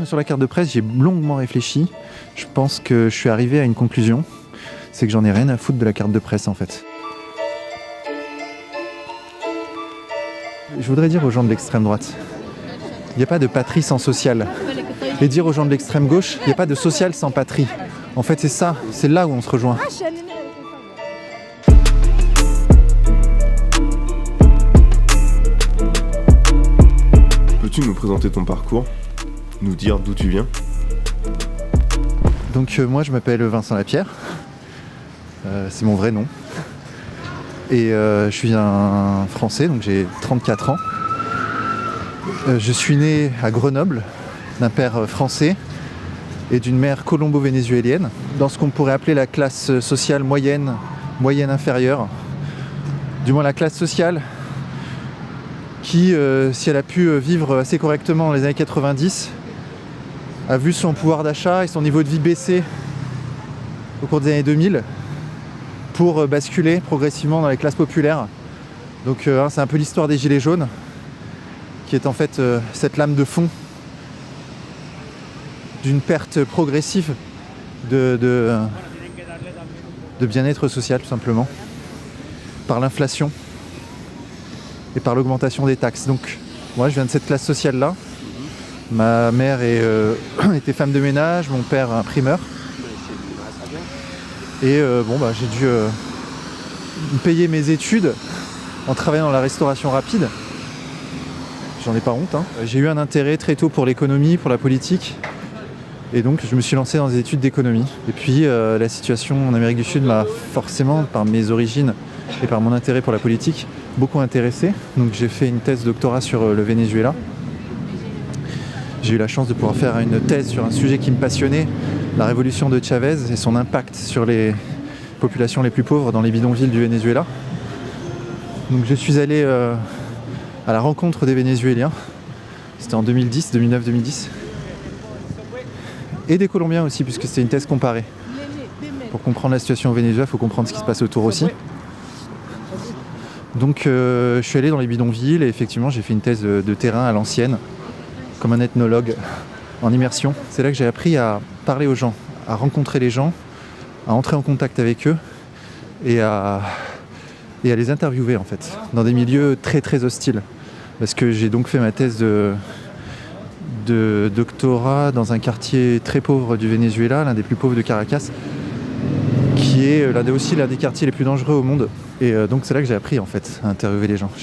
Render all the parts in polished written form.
Sur la carte de presse, j'ai longuement réfléchi. Je pense que je suis arrivé à une conclusion. C'est que j'en ai rien à foutre de la carte de presse en fait. Je voudrais dire aux gens de l'extrême droite, il n'y a pas de patrie sans social. Et dire aux gens de l'extrême gauche, il n'y a pas de social sans patrie. En fait, c'est ça, c'est là où on se rejoint. Peux-tu nous présenter ton parcours, nous dire d'où tu viens ? Donc moi, je m'appelle Vincent Lapierre. C'est mon vrai nom. Et je suis un Français, donc j'ai 34 ans. Je suis né à Grenoble, d'un père français et d'une mère colombo-vénézuélienne, dans ce qu'on pourrait appeler la classe sociale moyenne inférieure. Du moins la classe sociale qui, si elle a pu vivre assez correctement dans les années 90, a vu son pouvoir d'achat et son niveau de vie baisser au cours des années 2000 pour basculer progressivement dans les classes populaires. Donc c'est un peu l'histoire des Gilets jaunes, qui est en fait cette lame de fond d'une perte progressive de bien-être social, tout simplement, par l'inflation et par l'augmentation des taxes. Donc moi je viens de cette classe sociale-là. Ma mère était femme de ménage, mon père imprimeur. Et j'ai dû payer mes études en travaillant dans la restauration rapide. J'en ai pas honte, hein. J'ai eu un intérêt très tôt pour l'économie, pour la politique. Et donc je me suis lancé dans des études d'économie. Et puis la situation en Amérique du Sud m'a forcément, par mes origines et par mon intérêt pour la politique, beaucoup intéressé. Donc j'ai fait une thèse de doctorat sur le Venezuela. J'ai eu la chance de pouvoir faire une thèse sur un sujet qui me passionnait, la révolution de Chavez et son impact sur les populations les plus pauvres dans les bidonvilles du Venezuela. Donc je suis allé à la rencontre des Vénézuéliens, c'était en 2009-2010, et des Colombiens aussi, puisque c'était une thèse comparée. Pour comprendre la situation au Venezuela, il faut comprendre ce qui se passe autour aussi. Donc je suis allé dans les bidonvilles et effectivement j'ai fait une thèse de terrain à l'ancienne, comme un ethnologue en immersion. C'est là que j'ai appris à parler aux gens, à rencontrer les gens, à entrer en contact avec eux et à les interviewer en fait, dans des milieux très très hostiles. Parce que j'ai donc fait ma thèse de doctorat dans un quartier très pauvre du Venezuela, l'un des plus pauvres de Caracas, qui est l'un des quartiers les plus dangereux au monde. Et donc c'est là que j'ai appris en fait à interviewer les gens. Je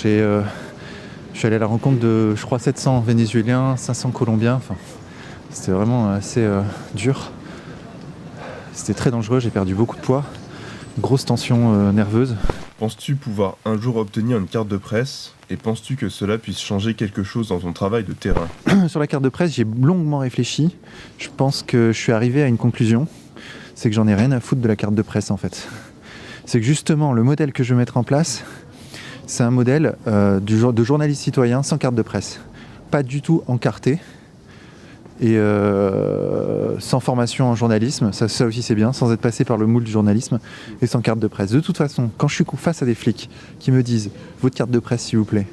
suis allé à la rencontre de, je crois, 700 Vénézuéliens, 500 Colombiens. Enfin, c'était vraiment assez dur. C'était très dangereux, j'ai perdu beaucoup de poids. Grosse tension nerveuse. Penses-tu pouvoir un jour obtenir une carte de presse et penses-tu que cela puisse changer quelque chose dans ton travail de terrain ? Sur la carte de presse, j'ai longuement réfléchi. Je pense que je suis arrivé à une conclusion. C'est que j'en ai rien à foutre de la carte de presse en fait. C'est que justement, le modèle que je vais mettre en place, c'est un modèle de journaliste citoyen sans carte de presse. Pas du tout encarté et sans formation en journalisme, ça aussi c'est bien, sans être passé par le moule du journalisme et sans carte de presse. De toute façon, quand je suis face à des flics qui me disent « votre carte de presse s'il vous plaît »,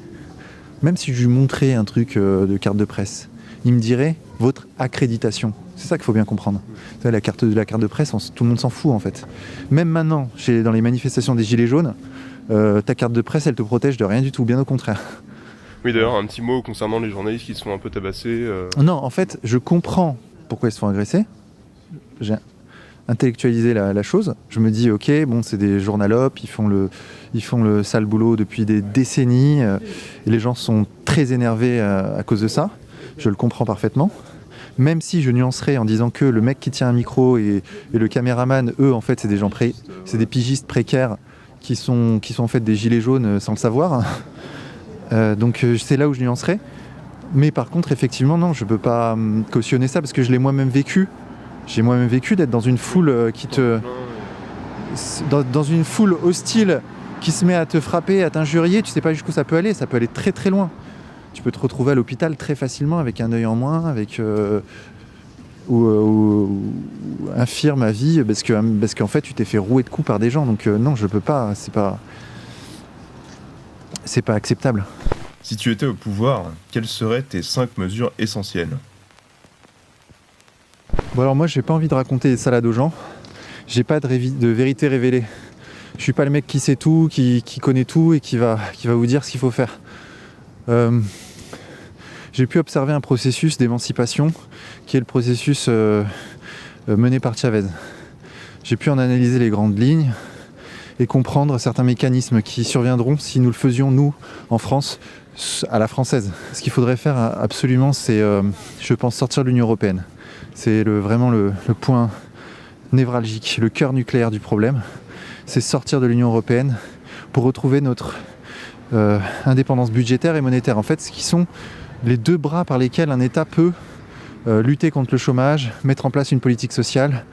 même si je lui montrais un truc de carte de presse, il me dirait « votre accréditation ». C'est ça qu'il faut bien comprendre. La carte de presse, tout le monde s'en fout en fait. Même maintenant, dans les manifestations des Gilets jaunes, ta carte de presse, elle te protège de rien du tout, bien au contraire. Oui, d'ailleurs, un petit mot concernant les journalistes qui se font un peu tabasser. Non, en fait, je comprends pourquoi ils se font agresser. J'ai intellectualisé la chose. Je me dis, ok, bon, c'est des journalopes, ils font le sale boulot depuis des décennies. Et les gens sont très énervés à cause de ça. Je le comprends parfaitement. Même si je nuancerais en disant que le mec qui tient un micro et le caméraman, eux, en fait, c'est des gens c'est des pigistes précaires qui sont en fait des gilets jaunes sans le savoir. Donc c'est là où je nuancerais. Mais par contre, effectivement, non, je peux pas cautionner ça parce que je l'ai moi-même vécu. J'ai moi-même vécu d'être dans une foule dans une foule hostile qui se met à te frapper, à t'injurier. Tu sais pas jusqu'où ça peut aller très très loin. Tu peux te retrouver à l'hôpital très facilement avec un œil en moins, ou infirme à vie parce qu'en fait tu t'es fait rouer de coups par des gens. Donc non, je peux pas, c'est pas acceptable. Si tu étais au pouvoir, quelles seraient tes 5 mesures essentielles ? Bon alors moi j'ai pas envie de raconter des salades aux gens, j'ai pas de vérité révélée. Je suis pas le mec qui sait tout, qui connaît tout et qui va vous dire ce qu'il faut faire. J'ai pu observer un processus d'émancipation qui est le processus mené par Chavez. J'ai pu en analyser les grandes lignes et comprendre certains mécanismes qui surviendront si nous le faisions nous en France à la française. Ce qu'il faudrait faire absolument c'est, je pense, sortir de l'Union Européenne. C'est vraiment le point névralgique, le cœur nucléaire du problème. C'est sortir de l'Union Européenne pour retrouver notre indépendance budgétaire et monétaire. En fait, ce qui sont les deux bras par lesquels un État peut lutter contre le chômage, mettre en place une politique sociale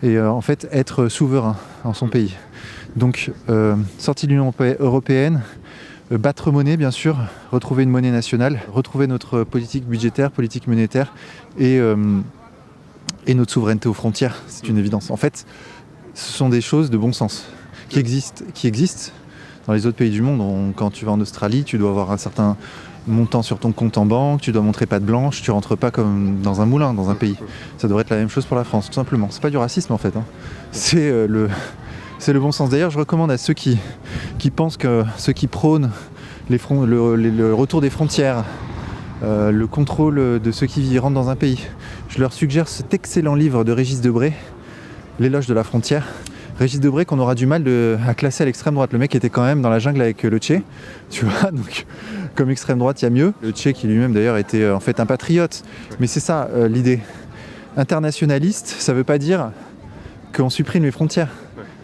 et en fait être souverain en son pays. Donc, sortie de l'Union Européenne, battre monnaie bien sûr, retrouver une monnaie nationale, retrouver notre politique budgétaire, politique monétaire et notre souveraineté aux frontières, c'est une évidence. En fait, ce sont des choses de bon sens qui existent dans les autres pays du monde. Quand tu vas en Australie, tu dois avoir un certain montant sur ton compte en banque, tu dois montrer patte blanche, tu rentres pas comme dans un moulin dans un pays. Ça devrait être la même chose pour la France, tout simplement. C'est pas du racisme en fait, hein. C'est le bon sens. D'ailleurs, je recommande à ceux qui pensent que ceux qui prônent le retour des frontières, le contrôle de ceux qui rentrent dans un pays, je leur suggère cet excellent livre de Régis Debray, L'éloge de la frontière. Régis Debray qu'on aura du mal à classer à l'extrême droite. Le mec était quand même dans la jungle avec le Che, tu vois, donc comme extrême droite il y a mieux. Le Che qui lui-même d'ailleurs était en fait un patriote, mais c'est ça l'idée. Internationaliste, ça veut pas dire qu'on supprime les frontières.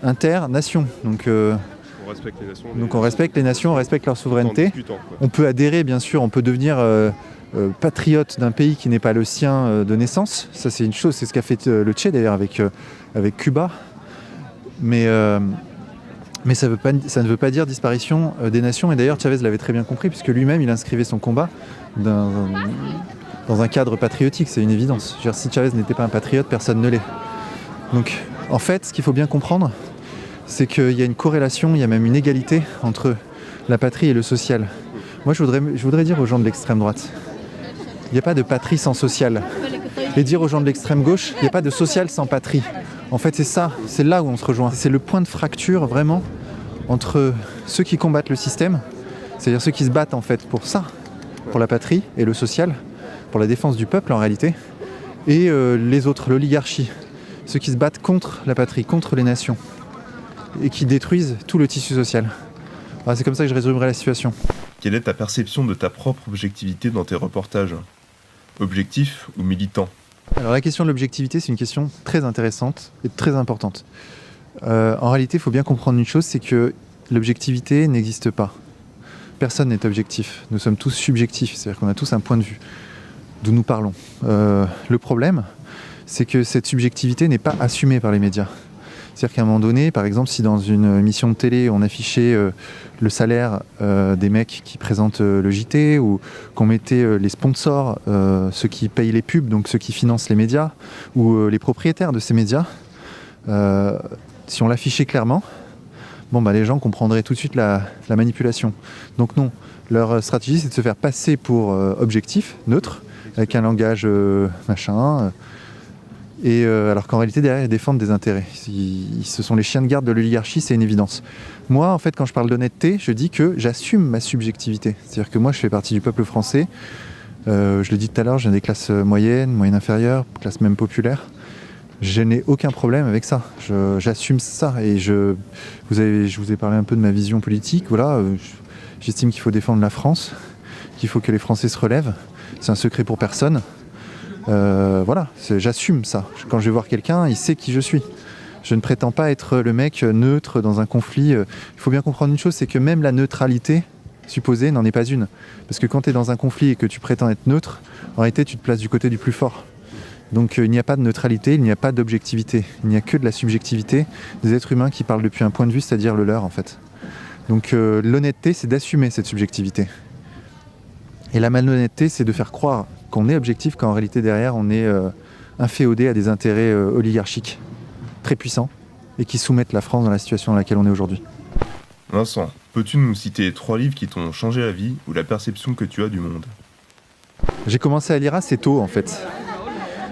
Inter-nation, donc On respecte les nations. Donc on respecte les nations, on respecte leur souveraineté. On peut adhérer bien sûr, on peut devenir patriote d'un pays qui n'est pas le sien de naissance. Ça c'est une chose, c'est ce qu'a fait le Che d'ailleurs avec Cuba. Mais ça ne veut pas dire disparition des nations. Et d'ailleurs Chavez l'avait très bien compris puisque lui-même il inscrivait son combat dans un cadre patriotique, c'est une évidence. Je veux dire, si Chavez n'était pas un patriote, personne ne l'est. Donc en fait, ce qu'il faut bien comprendre, c'est qu'il y a une corrélation, il y a même une égalité entre la patrie et le social. Moi, je voudrais dire aux gens de l'extrême droite, il n'y a pas de patrie sans social. Et dire aux gens de l'extrême gauche, il n'y a pas de social sans patrie. En fait, c'est ça, c'est là où on se rejoint. C'est le point de fracture, vraiment, entre ceux qui combattent le système, c'est-à-dire ceux qui se battent, en fait, pour ça, pour la patrie et le social, pour la défense du peuple, en réalité, et les autres, l'oligarchie, ceux qui se battent contre la patrie, contre les nations, et qui détruisent tout le tissu social. Alors, c'est comme ça que je résumerai la situation. Quelle est ta perception de ta propre objectivité dans tes reportages ? Objectif ou militant ? Alors la question de l'objectivité, c'est une question très intéressante et très importante. En réalité, il faut bien comprendre une chose, c'est que l'objectivité n'existe pas. Personne n'est objectif. Nous sommes tous subjectifs, c'est-à-dire qu'on a tous un point de vue d'où nous parlons. Le problème, c'est que cette subjectivité n'est pas assumée par les médias. C'est-à-dire qu'à un moment donné, par exemple, si dans une émission de télé, on affichait le salaire des mecs qui présentent le JT, ou qu'on mettait les sponsors, ceux qui payent les pubs, donc ceux qui financent les médias, ou les propriétaires de ces médias, si on l'affichait clairement, les gens comprendraient tout de suite la manipulation. Donc non, leur stratégie, c'est de se faire passer pour objectif, neutre, avec un langage machin... Et alors qu'en réalité, derrière, ils défendent des intérêts. Ce sont les chiens de garde de l'oligarchie, c'est une évidence. Moi, en fait, quand je parle d'honnêteté, je dis que j'assume ma subjectivité. C'est-à-dire que moi, je fais partie du peuple français. Je le dis tout à l'heure, j'ai des classes moyennes, moyennes inférieures, classes même populaires. Je n'ai aucun problème avec ça. J'assume ça. Et je vous ai parlé un peu de ma vision politique. Voilà, j'estime qu'il faut défendre la France, qu'il faut que les Français se relèvent. C'est un secret pour personne. J'assume ça. Quand je vais voir quelqu'un, il sait qui je suis. Je ne prétends pas être le mec neutre dans un conflit. Il faut bien comprendre une chose, c'est que même la neutralité supposée n'en est pas une. Parce que quand tu es dans un conflit et que tu prétends être neutre, en réalité tu te places du côté du plus fort. Donc il n'y a pas de neutralité, il n'y a pas d'objectivité. Il n'y a que de la subjectivité des êtres humains qui parlent depuis un point de vue, c'est-à-dire le leur en fait. Donc l'honnêteté, c'est d'assumer cette subjectivité. Et la malhonnêteté, c'est de faire croire qu'on est objectif quand en réalité derrière on est inféodé à des intérêts oligarchiques très puissants et qui soumettent la France dans la situation dans laquelle on est aujourd'hui. Vincent, peux-tu nous citer 3 livres qui t'ont changé la vie ou la perception que tu as du monde ? J'ai commencé à lire assez tôt en fait.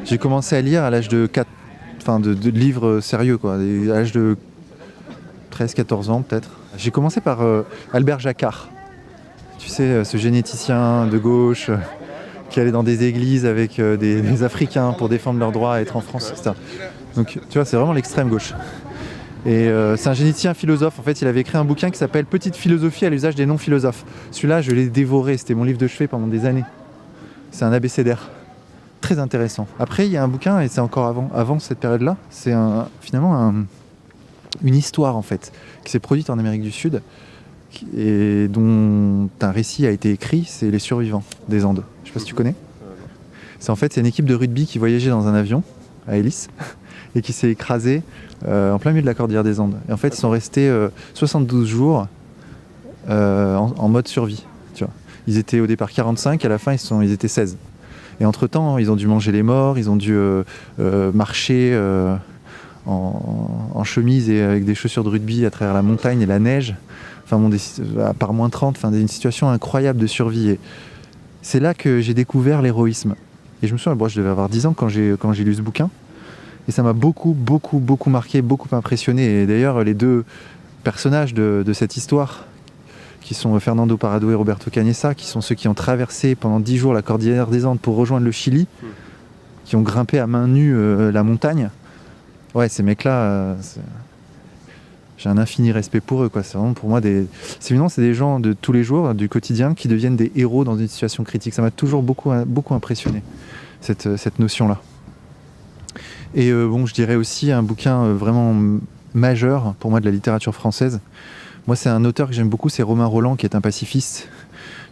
J'ai commencé à lire à l'âge de 4, de livres sérieux, quoi, à l'âge de 13-14 ans peut-être. J'ai commencé par Albert Jacquard. Tu sais, ce généticien de gauche qui allait dans des églises avec des Africains pour défendre leurs droits à être en France, etc. Donc tu vois, c'est vraiment l'extrême gauche. Et c'est un généticien philosophe. En fait, il avait écrit un bouquin qui s'appelle Petite philosophie à l'usage des non-philosophes. Celui-là, je l'ai dévoré. C'était mon livre de chevet pendant des années. C'est un abécédaire. Très intéressant. Après, il y a un bouquin, et c'est encore avant cette période-là, c'est finalement une histoire, en fait, qui s'est produite en Amérique du Sud et dont un récit a été écrit, c'est Les Survivants des Andes. Je sais pas si tu connais. C'est une équipe de rugby qui voyageait dans un avion à hélice et qui s'est écrasée en plein milieu de la cordillère des Andes. Et en fait, ils sont restés 72 jours en mode survie. Tu vois. Ils étaient au départ 45, à la fin, ils étaient 16. Et entre-temps, ils ont dû manger les morts, ils ont dû marcher en chemise et avec des chaussures de rugby à travers la montagne et la neige. Par moins 30, une situation incroyable de survie. Et c'est là que j'ai découvert l'héroïsme. Et je me souviens, je devais avoir 10 ans quand j'ai lu ce bouquin. Et ça m'a beaucoup marqué, beaucoup impressionné. Et d'ailleurs, les deux personnages de cette histoire, qui sont Fernando Parrado et Roberto Canessa, qui sont ceux qui ont traversé pendant 10 jours la cordillère des Andes pour rejoindre le Chili, qui ont grimpé à main nue la montagne. Ouais, ces mecs-là, j'ai un infini respect pour eux, quoi. C'est vraiment pour moi c'est des gens de tous les jours, du quotidien, qui deviennent des héros dans une situation critique. Ça m'a toujours beaucoup impressionné, cette notion-là. Et je dirais aussi un bouquin vraiment majeur pour moi de la littérature française. Moi, c'est un auteur que j'aime beaucoup, c'est Romain Rolland, qui est un pacifiste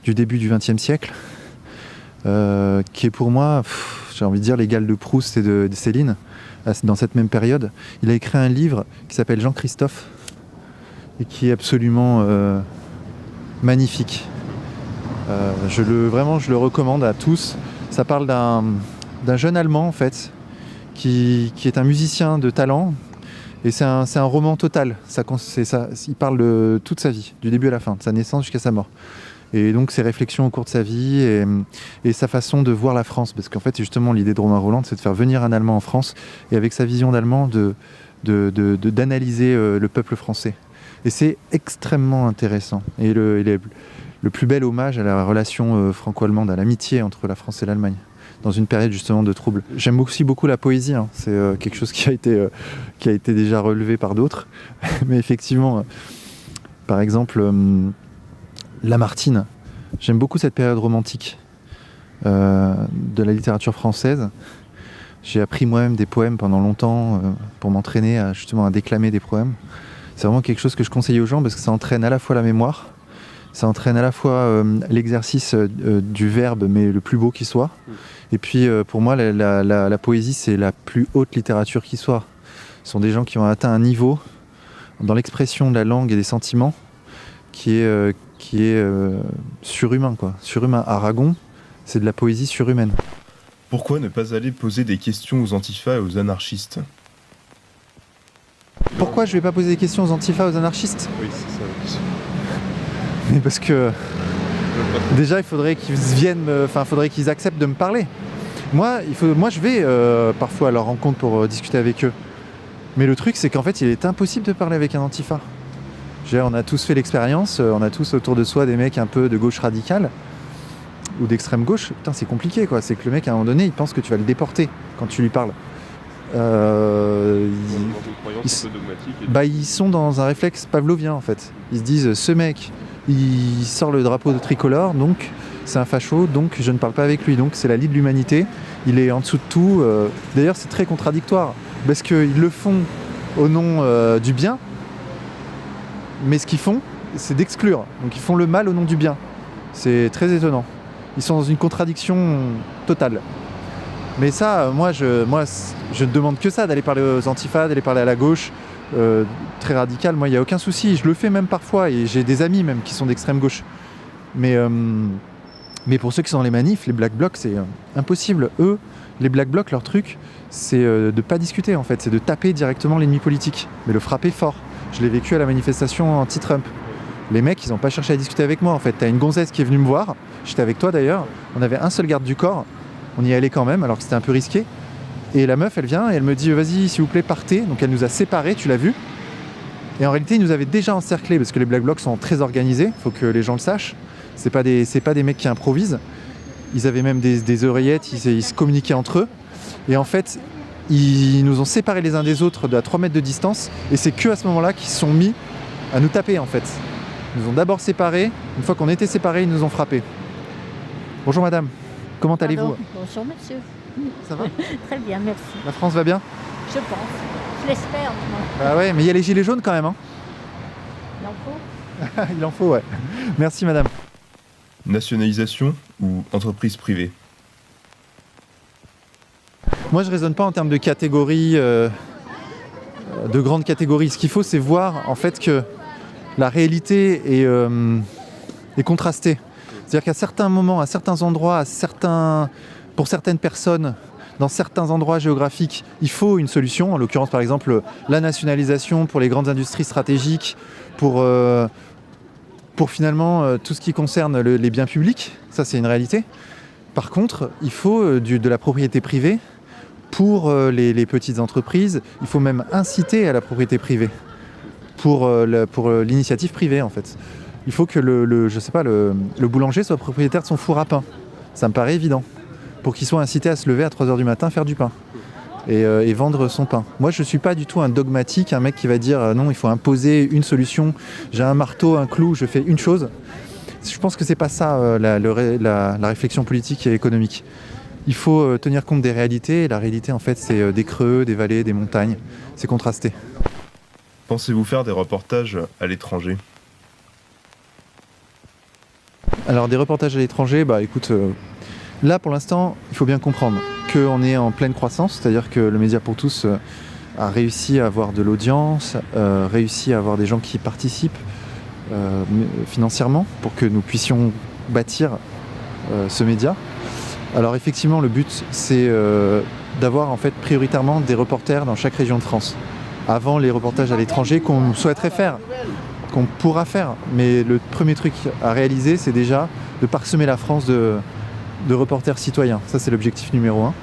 du début du XXe siècle, qui est pour moi, j'ai envie de dire, l'égal de Proust et de Céline, dans cette même période. Il a écrit un livre qui s'appelle Jean-Christophe, et qui est absolument magnifique. Je le recommande à tous. Ça parle d'un jeune Allemand, en fait, qui est un musicien de talent. Et c'est un roman total. Il parle de toute sa vie, du début à la fin, de sa naissance jusqu'à sa mort. Et donc ses réflexions au cours de sa vie et sa façon de voir la France. Parce qu'en fait, justement, l'idée de Romain Rolland, c'est de faire venir un Allemand en France et avec sa vision d'Allemand, d'analyser le peuple français. Et c'est extrêmement intéressant. Et le plus bel hommage à la relation franco-allemande, à l'amitié entre la France et l'Allemagne, dans une période justement de trouble. J'aime aussi beaucoup la poésie, hein. C'est quelque chose qui a été déjà relevé par d'autres. Mais effectivement, par exemple, Lamartine. J'aime beaucoup cette période romantique de la littérature française. J'ai appris moi-même des poèmes pendant longtemps pour m'entraîner justement à déclamer des poèmes. C'est vraiment quelque chose que je conseille aux gens parce que ça entraîne à la fois la mémoire, ça entraîne à la fois l'exercice du verbe, mais le plus beau qui soit. Et puis pour moi, la poésie, c'est la plus haute littérature qui soit. Ce sont des gens qui ont atteint un niveau dans l'expression de la langue et des sentiments qui est surhumain, quoi. Surhumain. Aragon, c'est de la poésie surhumaine. Pourquoi ne pas aller poser des questions aux antifas et aux anarchistes ? Pourquoi je ne vais pas poser des questions aux antifas, aux anarchistes ? Oui, c'est ça la question. Mais parce que déjà, il faudrait qu'ils acceptent de me parler. Moi, je vais parfois à leur rencontre pour discuter avec eux. Mais le truc, c'est qu'en fait, il est impossible de parler avec un antifa. On a tous fait l'expérience, on a tous autour de soi des mecs un peu de gauche radicale ou d'extrême gauche. Putain, c'est compliqué, quoi. C'est que le mec, à un moment donné, il pense que tu vas le déporter quand tu lui parles. Ils sont dans un réflexe pavlovien, en fait. Ils se disent, ce mec, il sort le drapeau de tricolore, donc c'est un facho, donc je ne parle pas avec lui. Donc c'est la lie de l'humanité, il est en dessous de tout. D'ailleurs, c'est très contradictoire, parce qu'ils le font au nom du bien, mais ce qu'ils font, c'est d'exclure. Donc ils font le mal au nom du bien. C'est très étonnant. Ils sont dans une contradiction totale. Mais ça, moi, je ne demande que ça, d'aller parler aux antifas, d'aller parler à la gauche, très radical. Moi, il n'y a aucun souci. Je le fais même parfois, et j'ai des amis même qui sont d'extrême gauche. Mais pour ceux qui sont dans les manifs, les Black Blocs, c'est impossible. Eux, les Black Blocs, leur truc, c'est de ne pas discuter, en fait. C'est de taper directement l'ennemi politique, mais le frapper fort. Je l'ai vécu à la manifestation anti-Trump. Les mecs, ils n'ont pas cherché à discuter avec moi, en fait. T'as une gonzesse qui est venue me voir, j'étais avec toi d'ailleurs, on avait un seul garde du corps, on y allait quand même, alors que c'était un peu risqué. Et la meuf, elle vient et elle me dit vas-y, s'il vous plaît, partez. Donc elle nous a séparés, tu l'as vu. Et en réalité, ils nous avaient déjà encerclés parce que les Black Blocs sont très organisés, il faut que les gens le sachent. C'est pas des mecs qui improvisent. Ils avaient même des oreillettes, ils se communiquaient entre eux. Et en fait, ils nous ont séparés les uns des autres à 3 mètres de distance. Et c'est que à ce moment-là qu'ils se sont mis à nous taper en fait. Ils nous ont d'abord séparés. Une fois qu'on était séparés, ils nous ont frappés. Bonjour madame, comment allez-vous? Bonjour monsieur. Ça va? Très bien, merci. La France va bien? Je pense. Je l'espère. Ah ouais, mais il y a les gilets jaunes quand même. Hein. Il en faut. Il en faut, ouais. Merci madame. Nationalisation ou entreprise privée? Moi, je raisonne pas en termes de catégories, de grandes catégories. Ce qu'il faut, c'est voir en fait que la réalité est contrastée. C'est-à-dire qu'à certains moments, à certains endroits, pour certaines personnes, dans certains endroits géographiques, il faut une solution. En l'occurrence, par exemple, la nationalisation pour les grandes industries stratégiques, pour finalement tout ce qui concerne les biens publics. Ça, c'est une réalité. Par contre, il faut de la propriété privée pour les petites entreprises. Il faut même inciter à la propriété privée pour l'initiative privée, en fait. Il faut que le boulanger soit propriétaire de son four à pain. Ça me paraît évident. Pour qu'il soit incité à se lever à 3h du matin, faire du pain et vendre son pain. Moi, je ne suis pas du tout un dogmatique, un mec qui va dire non, il faut imposer une solution. J'ai un marteau, un clou, je fais une chose. Je pense que c'est pas ça la réflexion politique et économique. Il faut tenir compte des réalités. Et la réalité, en fait, c'est des creux, des vallées, des montagnes. C'est contrasté. Pensez-vous faire des reportages à l'étranger? Alors, des reportages à l'étranger, écoute, là, pour l'instant, il faut bien comprendre qu'on est en pleine croissance, c'est-à-dire que le Média pour tous a réussi à avoir de l'audience, réussi à avoir des gens qui participent financièrement pour que nous puissions bâtir ce média. Alors effectivement, le but, c'est d'avoir en fait prioritairement des reporters dans chaque région de France. Avant les reportages à l'étranger qu'on souhaiterait faire, qu'on pourra faire. Mais le premier truc à réaliser, c'est déjà de parsemer la France de reporters citoyens. Ça, c'est l'objectif numéro 1.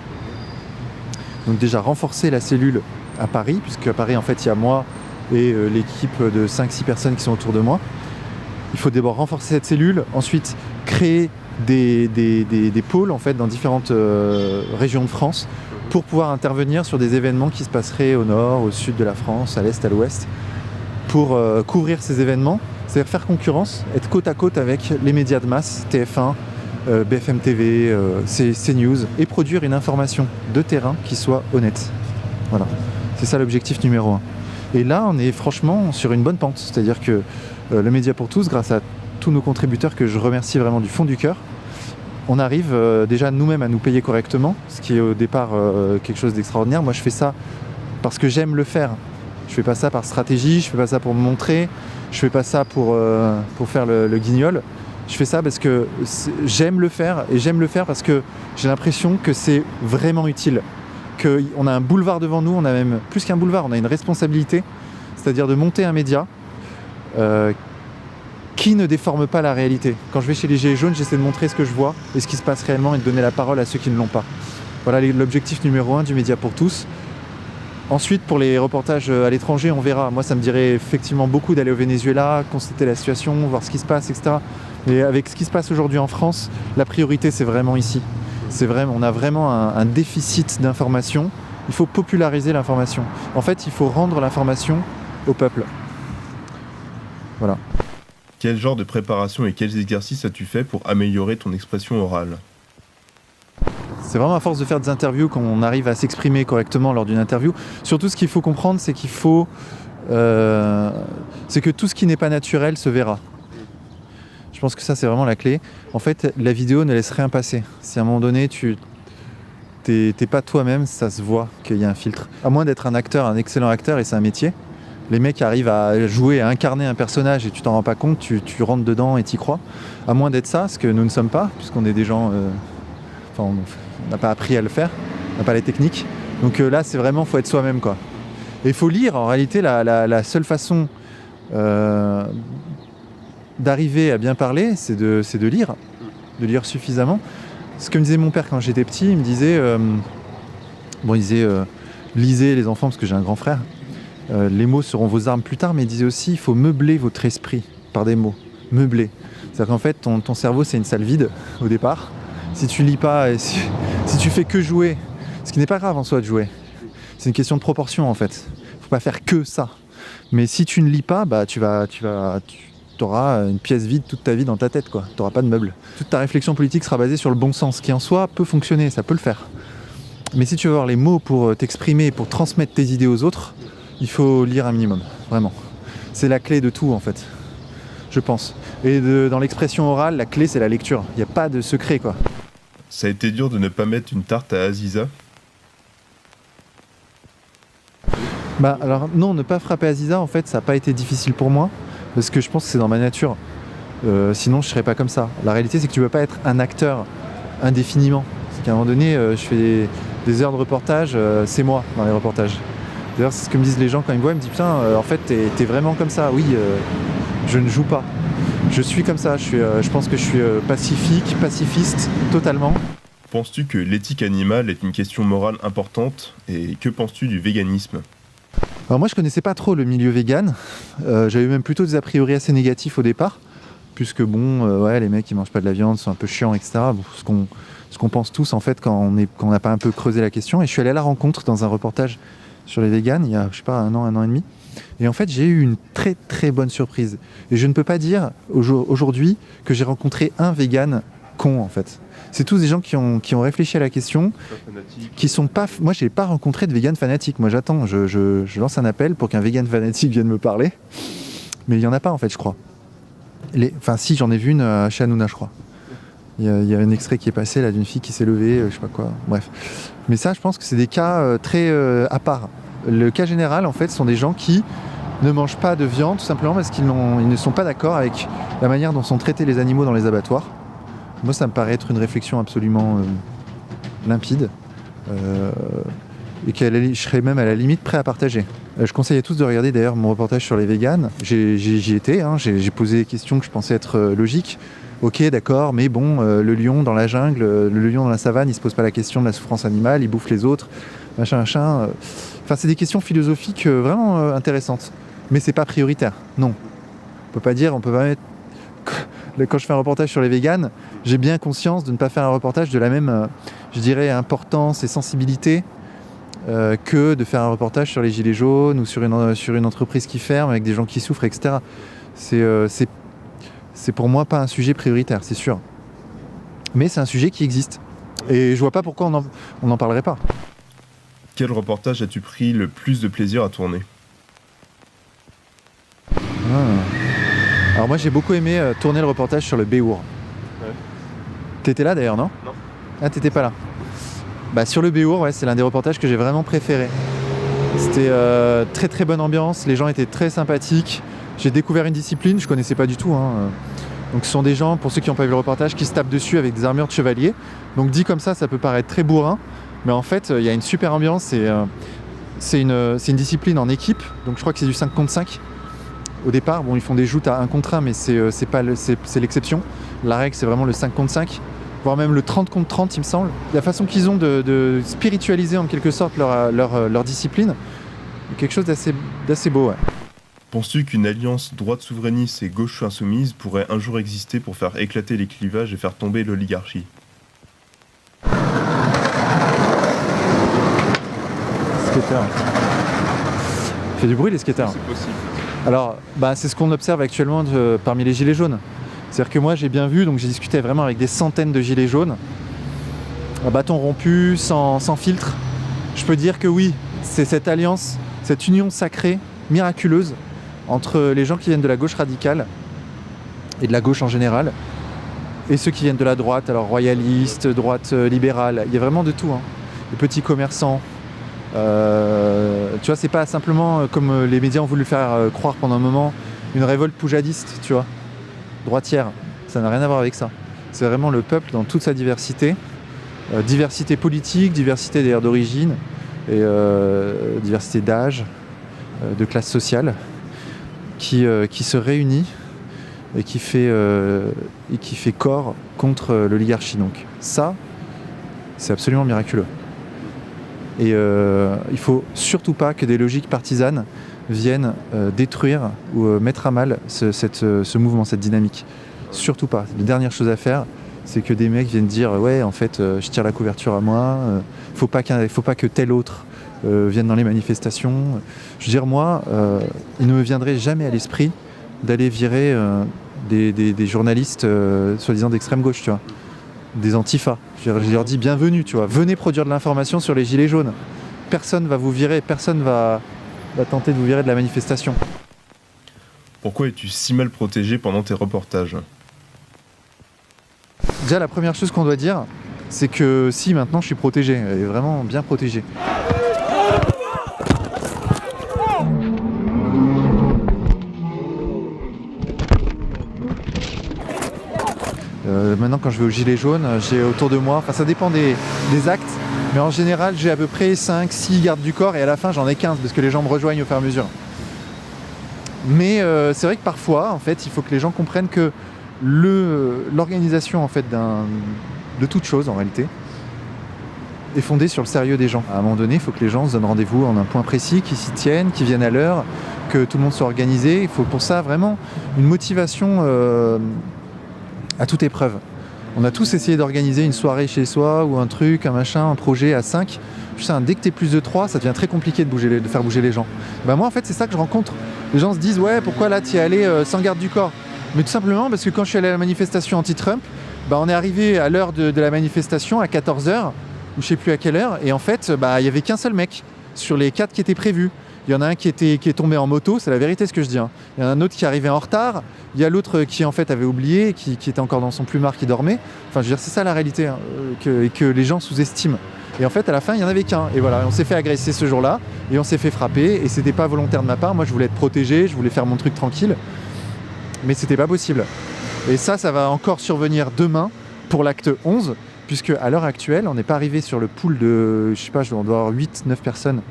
Donc déjà, renforcer la cellule à Paris, puisque à Paris, en fait, il y a moi et l'équipe de 5-6 personnes qui sont autour de moi. Il faut d'abord renforcer cette cellule, ensuite créer des pôles en fait, dans différentes régions de France pour pouvoir intervenir sur des événements qui se passeraient au nord, au sud de la France, à l'est, à l'ouest, pour couvrir ces événements, c'est-à-dire faire concurrence, être côte à côte avec les médias de masse, TF1, BFM TV, CNews, et produire une information de terrain qui soit honnête. Voilà, c'est ça l'objectif numéro 1. Et là, on est franchement sur une bonne pente, c'est-à-dire que le Média pour tous, grâce à tous nos contributeurs que je remercie vraiment du fond du cœur, on arrive déjà nous-mêmes à nous payer correctement, ce qui est au départ quelque chose d'extraordinaire. Moi, je fais ça parce que j'aime le faire. Je fais pas ça par stratégie, je fais pas ça pour me montrer, je fais pas ça pour faire le guignol. Je fais ça parce que j'aime le faire, et j'aime le faire parce que j'ai l'impression que c'est vraiment utile. Qu'on a un boulevard devant nous, on a même plus qu'un boulevard, on a une responsabilité, c'est-à-dire de monter un média qui ne déforme pas la réalité. Quand je vais chez les Gilets jaunes, j'essaie de montrer ce que je vois et ce qui se passe réellement et de donner la parole à ceux qui ne l'ont pas. Voilà l'objectif numéro 1 du Média pour tous. Ensuite, pour les reportages à l'étranger, on verra. Moi, ça me dirait effectivement beaucoup d'aller au Venezuela, constater la situation, voir ce qui se passe, etc. Mais avec ce qui se passe aujourd'hui en France, la priorité, c'est vraiment ici. On a vraiment un déficit d'information. Il faut populariser l'information. En fait, il faut rendre l'information au peuple. Voilà. Quel genre de préparation et quels exercices as-tu fait pour améliorer ton expression orale? C'est vraiment à force de faire des interviews qu'on arrive à s'exprimer correctement lors d'une interview. Surtout, ce qu'il faut comprendre, c'est c'est que tout ce qui n'est pas naturel se verra. Je pense que ça, c'est vraiment la clé. En fait, la vidéo ne laisse rien passer. Si à un moment donné, t'es pas toi-même, ça se voit qu'il y a un filtre. À moins d'être un acteur, un excellent acteur, et c'est un métier. Les mecs arrivent à jouer, à incarner un personnage et tu t'en rends pas compte, tu rentres dedans et t'y crois. À moins d'être ça, ce que nous ne sommes pas, puisqu'on est des gens... on n'a pas appris à le faire, on n'a pas les techniques. Donc là, c'est vraiment, faut être soi-même, quoi. Et il faut lire, en réalité, la seule façon d'arriver à bien parler, c'est de lire suffisamment. Ce que me disait mon père quand j'étais petit, il me disait Bon, il disait lisez les enfants parce que j'ai un grand frère. Les mots seront vos armes plus tard, mais il disait aussi il faut meubler votre esprit par des mots. Meubler. C'est-à-dire qu'en fait, ton cerveau, c'est une salle vide au départ. Si tu lis pas et si tu fais que jouer, ce qui n'est pas grave en soi de jouer, c'est une question de proportion en fait. Faut pas faire que ça. Mais si tu ne lis pas, bah tu auras une pièce vide toute ta vie dans ta tête, quoi. Tu n'auras pas de meubles. Toute ta réflexion politique sera basée sur le bon sens, qui en soi peut fonctionner, ça peut le faire. Mais si tu veux avoir les mots pour t'exprimer, pour transmettre tes idées aux autres, il faut lire un minimum, vraiment. C'est la clé de tout en fait, je pense. Et dans l'expression orale, la clé c'est la lecture. Il n'y a pas de secret, quoi. Ça a été dur de ne pas mettre une tarte à Aziza. Bah alors non, ne pas frapper Aziza, en fait, ça n'a pas été difficile pour moi, parce que je pense que c'est dans ma nature. Sinon, je ne serais pas comme ça. La réalité, c'est que tu ne peux pas être un acteur indéfiniment. C'est qu'à un moment donné, je fais des heures de reportage, c'est moi dans les reportages. D'ailleurs, c'est ce que me disent les gens quand ils me voient, ils me disent putain, en fait, t'es vraiment comme ça. Oui, je ne joue pas. Je suis comme ça. Je pense que je suis pacifique, pacifiste, totalement. Penses-tu que l'éthique animale est une question morale importante et que penses-tu du véganisme ? Alors moi je connaissais pas trop le milieu vegan, j'avais même plutôt des a priori assez négatifs au départ, puisque ouais, les mecs qui mangent pas de la viande sont un peu chiants, etc. Bon, ce qu'on pense tous en fait quand on n'a pas un peu creusé la question. Et je suis allé à la rencontre dans un reportage sur les véganes il y a je sais pas un an et demi. Et en fait j'ai eu une très très bonne surprise. Et je ne peux pas dire aujourd'hui que j'ai rencontré un vegan con en fait. C'est tous des gens qui ont réfléchi à la question, qui sont pas... Moi, je n'ai pas rencontré de vegan fanatique. Moi, j'attends, je lance un appel pour qu'un vegan fanatique vienne me parler. Mais il n'y en a pas, en fait, je crois. Enfin, si, j'en ai vu une chez Hanouna, je crois. Il y a un extrait qui est passé, là, d'une fille qui s'est levée, je sais pas quoi. Bref. Mais ça, je pense que c'est des cas très à part. Le cas général, en fait, sont des gens qui ne mangent pas de viande, tout simplement parce qu'ils ne sont pas d'accord avec la manière dont sont traités les animaux dans les abattoirs. Moi, ça me paraît être une réflexion absolument limpide et je serais même à la limite prêt à partager. Je conseille à tous de regarder d'ailleurs mon reportage sur les véganes. J'y étais, hein, j'ai posé des questions que je pensais être logiques. Ok, d'accord, mais bon, le lion dans la jungle, le lion dans la savane, il se pose pas la question de la souffrance animale, il bouffe les autres, machin. Enfin, c'est des questions philosophiques vraiment intéressantes. Mais c'est pas prioritaire, non. On peut pas mettre... Quand je fais un reportage sur les véganes, j'ai bien conscience de ne pas faire un reportage de la même, je dirais, importance et sensibilité que de faire un reportage sur les gilets jaunes ou sur une entreprise qui ferme avec des gens qui souffrent, etc. C'est pour moi pas un sujet prioritaire, c'est sûr. Mais c'est un sujet qui existe. Et je vois pas pourquoi on n'en parlerait pas. Quel reportage as-tu pris le plus de plaisir à tourner ? Alors moi j'ai beaucoup aimé tourner le reportage sur le Béour. Ouais. T'étais là d'ailleurs, non ? Non. Ah, t'étais pas là. Bah sur le Béour, ouais, c'est l'un des reportages que j'ai vraiment préféré. C'était très très bonne ambiance, les gens étaient très sympathiques. J'ai découvert une discipline, je connaissais pas du tout. Donc ce sont des gens, pour ceux qui n'ont pas vu le reportage, qui se tapent dessus avec des armures de chevaliers. Donc dit comme ça peut paraître très bourrin, mais en fait il y a une super ambiance et c'est une discipline en équipe, donc je crois que c'est du 5 contre 5. Au départ, bon, ils font des joutes à 1 contre 1, mais c'est l'exception. La règle, c'est vraiment le 5 contre 5, voire même le 30 contre 30, il me semble. La façon qu'ils ont de spiritualiser en quelque sorte leur discipline, quelque chose d'assez beau. Ouais. Penses-tu qu'une alliance droite souverainiste et gauche insoumise pourrait un jour exister pour faire éclater les clivages et faire tomber l'oligarchie ? Skater. Il fait du bruit les skateurs. C'est possible. Alors, c'est ce qu'on observe actuellement parmi les gilets jaunes. C'est-à-dire que moi, j'ai bien vu, donc j'ai discuté vraiment avec des centaines de gilets jaunes, à bâton rompu, sans filtre. Je peux dire que oui, c'est cette alliance, cette union sacrée, miraculeuse, entre les gens qui viennent de la gauche radicale, et de la gauche en général, et ceux qui viennent de la droite, alors royaliste, droite libérale, il y a vraiment de tout. Les petits commerçants. Tu vois, c'est pas simplement comme les médias ont voulu faire croire pendant un moment une révolte poujadiste, tu vois, droitière. Ça n'a rien à voir avec ça. C'est vraiment le peuple dans toute sa diversité, diversité politique, diversité d'ailleurs d'origine et diversité d'âge, de classe sociale, qui se réunit et qui fait corps contre l'oligarchie. Donc ça, c'est absolument miraculeux. Et il faut surtout pas que des logiques partisanes viennent détruire ou mettre à mal ce mouvement, cette dynamique. Surtout pas. La dernière chose à faire, c'est que des mecs viennent dire ouais, en fait, je tire la couverture à moi. Faut pas que tel autre vienne dans les manifestations. Je veux dire, moi, il ne me viendrait jamais à l'esprit d'aller virer des journalistes soi-disant d'extrême gauche, tu vois, des antifas. Je leur dis bienvenue, tu vois, venez produire de l'information sur les gilets jaunes. Personne va vous virer, personne va tenter de vous virer de la manifestation. Pourquoi es-tu si mal protégé pendant tes reportages ? Déjà, la première chose qu'on doit dire, c'est que si, maintenant, je suis protégé, et vraiment bien protégé. Maintenant, quand je vais aux Gilets jaunes, j'ai autour de moi, enfin ça dépend des actes, mais en général, j'ai à peu près 5-6 gardes du corps, et à la fin, j'en ai 15, parce que les gens me rejoignent au fur et à mesure. Mais c'est vrai que parfois, en fait, il faut que les gens comprennent que l'organisation en fait, de toute chose, en réalité, est fondée sur le sérieux des gens. À un moment donné, il faut que les gens se donnent rendez-vous en un point précis, qu'ils s'y tiennent, qu'ils viennent à l'heure, que tout le monde soit organisé. Il faut pour ça vraiment une motivation à toute épreuve. On a tous essayé d'organiser une soirée chez soi ou un truc, un machin, un projet à 5. Je sais, dès que t'es plus de 3, ça devient très compliqué de faire bouger les gens. Ben moi, en fait, c'est ça que je rencontre. Les gens se disent, ouais, pourquoi là, t'y es allé sans garde du corps ? Mais tout simplement parce que quand je suis allé à la manifestation anti-Trump, ben on est arrivé à l'heure de la manifestation, à 14h, ou je sais plus à quelle heure, et en fait, il n'y avait qu'un seul mec sur les 4 qui étaient prévus. Il y en a un qui est tombé en moto, c'est la vérité ce que je dis. Il y en a un autre qui arrivait en retard, il y a l'autre qui en fait avait oublié, qui était encore dans son plumard, qui dormait. Enfin, je veux dire, c'est ça la réalité, et que les gens sous-estiment. Et en fait, à la fin, il n'y en avait qu'un. Et voilà, on s'est fait agresser ce jour-là, et on s'est fait frapper, et c'était pas volontaire de ma part. Moi, je voulais être protégé, je voulais faire mon truc tranquille, mais c'était pas possible. Et ça va encore survenir demain pour l'acte 11, puisque à l'heure actuelle, on n'est pas arrivé sur le pool de, je sais pas, on doit avoir 8-9 personnes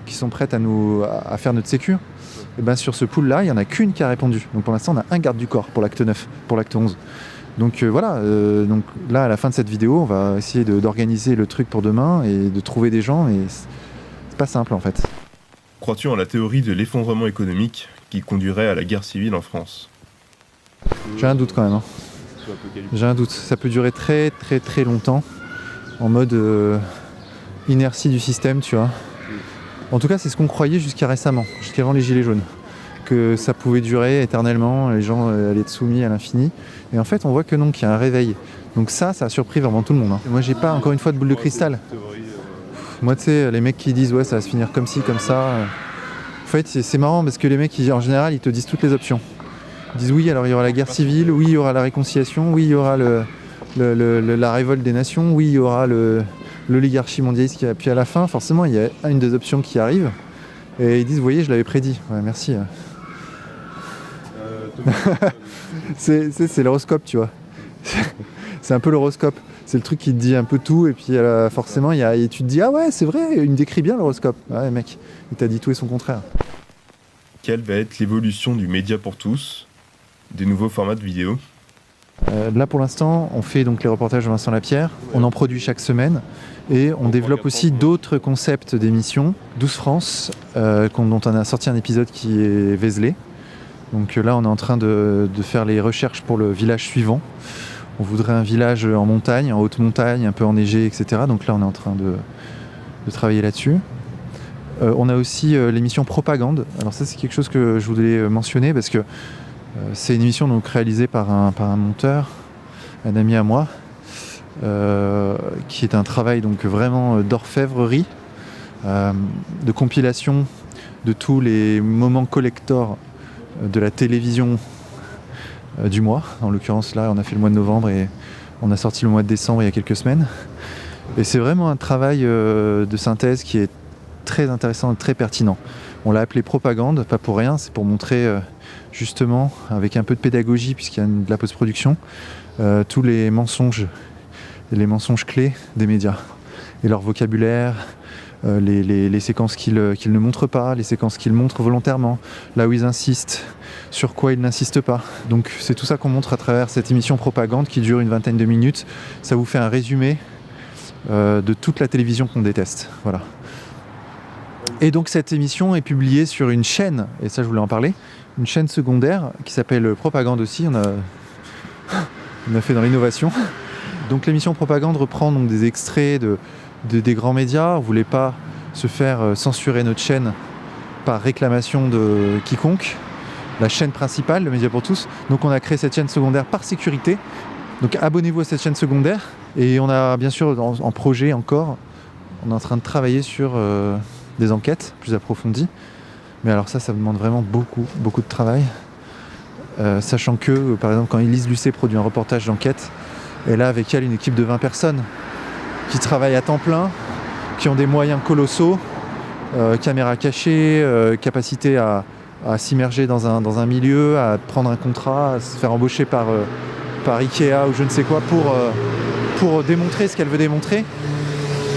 qui sont prêtes à faire notre sécu. Et ben sur ce pool-là, il n'y en a qu'une qui a répondu. Donc pour l'instant, on a un garde du corps pour l'acte 9, pour l'acte 11. Donc voilà, donc là, à la fin de cette vidéo, on va essayer d'organiser le truc pour demain et de trouver des gens, mais c'est pas simple en fait. Crois-tu en la théorie de l'effondrement économique qui conduirait à la guerre civile en France ? J'ai un doute quand même. Hein. J'ai un doute. Ça peut durer très très très longtemps, en mode inertie du système, tu vois. En tout cas, c'est ce qu'on croyait jusqu'à récemment, jusqu'avant les Gilets jaunes. Que ça pouvait durer éternellement, les gens allaient être soumis à l'infini. Et en fait, on voit que non, qu'il y a un réveil. Donc ça a surpris vraiment tout le monde. Hein. Moi, j'ai pas encore une fois de boule de cristal. Moi, tu sais, les mecs qui disent ouais, ça va se finir comme ci, comme ça. En fait, c'est marrant parce que les mecs, en général, ils te disent toutes les options. Ils disent oui, alors il y aura la guerre civile, oui, il y aura la réconciliation, oui, il y aura la révolte des nations, oui, il y aura l'oligarchie mondialiste. Puis à la fin, forcément, il y a une des options qui arrive. Et ils disent, vous voyez, je l'avais prédit. Ouais, merci. C'est l'horoscope, tu vois. C'est un peu l'horoscope. C'est le truc qui te dit un peu tout. Et puis forcément, tu te dis, ah ouais, c'est vrai, il me décrit bien l'horoscope. Ouais, mec, il t'a dit tout et son contraire. Quelle va être l'évolution du média pour tous, des nouveaux formats de vidéos ? Là, pour l'instant, on fait donc les reportages de Vincent Lapierre. On en produit chaque semaine. Et on développe aussi d'autres concepts d'émissions. 12 France, dont on a sorti un épisode qui est Vézelay. Donc là, on est en train de faire les recherches pour le village suivant. On voudrait un village en montagne, en haute montagne, un peu enneigé, etc. Donc là, on est en train de travailler là-dessus. On a aussi l'émission Propagande. Alors ça, c'est quelque chose que je voulais mentionner parce que c'est une émission donc réalisée par un monteur, un ami à moi, qui est un travail donc vraiment d'orfèvrerie, de compilation de tous les moments collector de la télévision du mois. En l'occurrence là, on a fait le mois de novembre et on a sorti le mois de décembre il y a quelques semaines. Et c'est vraiment un travail de synthèse qui est très intéressant et très pertinent. On l'a appelé Propagande, pas pour rien, c'est pour montrer justement, avec un peu de pédagogie puisqu'il y a de la post-production, tous les mensonges clés des médias et leur vocabulaire, les séquences qu'ils ne montrent pas, les séquences qu'ils montrent volontairement, là où ils insistent, sur quoi ils n'insistent pas. Donc c'est tout ça qu'on montre à travers cette émission Propagande qui dure une vingtaine de minutes. Ça vous fait un résumé de toute la télévision qu'on déteste. Voilà. Et donc cette émission est publiée sur une chaîne, et ça je voulais en parler, une chaîne secondaire qui s'appelle Propagande aussi, on a fait dans l'innovation. Donc l'émission Propagande reprend donc des extraits des grands médias. On ne voulait pas se faire censurer notre chaîne par réclamation de quiconque. La chaîne principale, le Média pour tous. Donc on a créé cette chaîne secondaire par sécurité. Donc abonnez-vous à cette chaîne secondaire. Et on a bien sûr en projet encore, on est en train de travailler sur des enquêtes plus approfondies. Mais alors ça demande vraiment beaucoup de travail. Sachant que, par exemple, quand Élise Lucet produit un reportage d'enquête, elle a avec elle une équipe de 20 personnes qui travaillent à temps plein, qui ont des moyens colossaux, caméras cachées, capacité à s'immerger dans un milieu, à prendre un contrat, à se faire embaucher par Ikea ou je ne sais quoi pour démontrer ce qu'elle veut démontrer.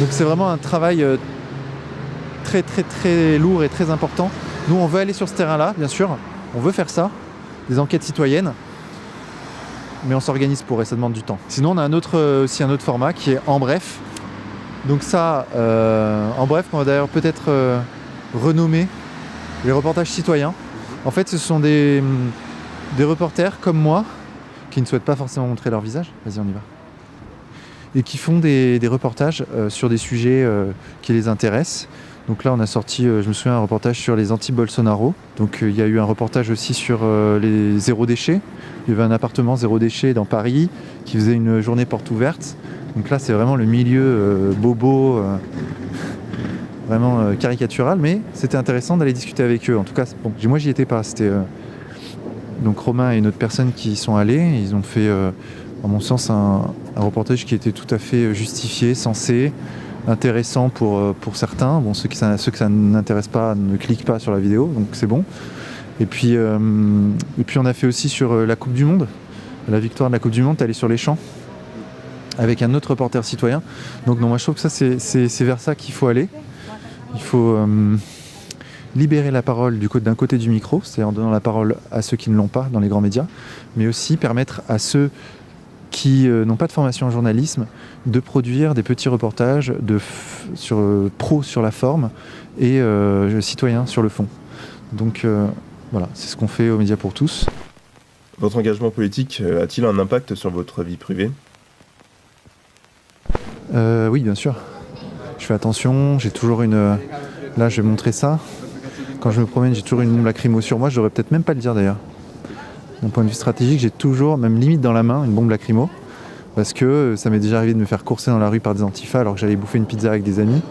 Donc c'est vraiment un travail très lourd et très important. Nous on veut aller sur ce terrain-là, bien sûr, on veut faire ça, des enquêtes citoyennes, mais on s'organise pour et ça demande du temps. Sinon on a aussi un autre format qui est En Bref. Donc ça, En Bref, on va d'ailleurs peut-être renommer les reportages citoyens. En fait ce sont des reporters comme moi, qui ne souhaitent pas forcément montrer leur visage, vas-y on y va, et qui font des reportages sur des sujets qui les intéressent. Donc là on a sorti, je me souviens, un reportage sur les anti-Bolsonaro. Donc il y a eu un reportage aussi sur les zéro déchet. Il y avait un appartement zéro déchet dans Paris qui faisait une journée porte ouverte. Donc là c'est vraiment le milieu bobo, vraiment caricatural, mais c'était intéressant d'aller discuter avec eux. En tout cas, bon, moi j'y étais pas, c'était donc Romain et une autre personne qui y sont allés. Ils ont fait, à mon sens, un reportage qui était tout à fait justifié, sensé, intéressant pour certains. Bon, ceux que ça n'intéresse pas ne cliquent pas sur la vidéo, donc c'est bon. Et puis on a fait aussi sur la Coupe du Monde, la victoire de la Coupe du Monde, allé sur les champs avec un autre reporter citoyen. Donc non, moi je trouve que ça c'est vers ça qu'il faut aller. Il faut libérer la parole d'un côté du micro, c'est-à-dire en donnant la parole à ceux qui ne l'ont pas dans les grands médias, mais aussi permettre à ceux qui n'ont pas de formation en journalisme de produire des petits reportages pro sur la forme et citoyens sur le fond. Donc voilà, c'est ce qu'on fait aux Médias pour tous. Votre engagement politique a-t-il un impact sur votre vie privée ? Oui, bien sûr. Je fais attention, j'ai toujours Là, je vais montrer ça. Quand je me promène, j'ai toujours une bombe lacrymo sur moi. Je devrais peut-être même pas le dire d'ailleurs. D'un point de vue stratégique, j'ai toujours, même limite dans la main, une bombe lacrymo. Parce que ça m'est déjà arrivé de me faire courser dans la rue par des antifas alors que j'allais bouffer une pizza avec des amis.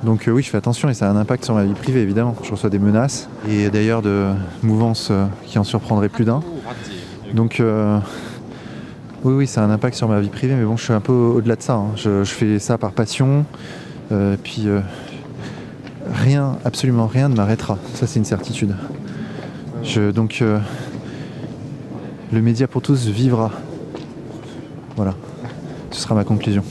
Donc oui, je fais attention et ça a un impact sur ma vie privée, évidemment. Je reçois des menaces et d'ailleurs de mouvances qui en surprendraient plus d'un. Donc oui, ça a un impact sur ma vie privée, mais bon, je suis un peu au-delà de ça. Hein. Je fais ça par passion. Absolument rien ne m'arrêtera. Ça, c'est une certitude. Donc, le Média pour tous vivra. Voilà. Ce sera ma conclusion.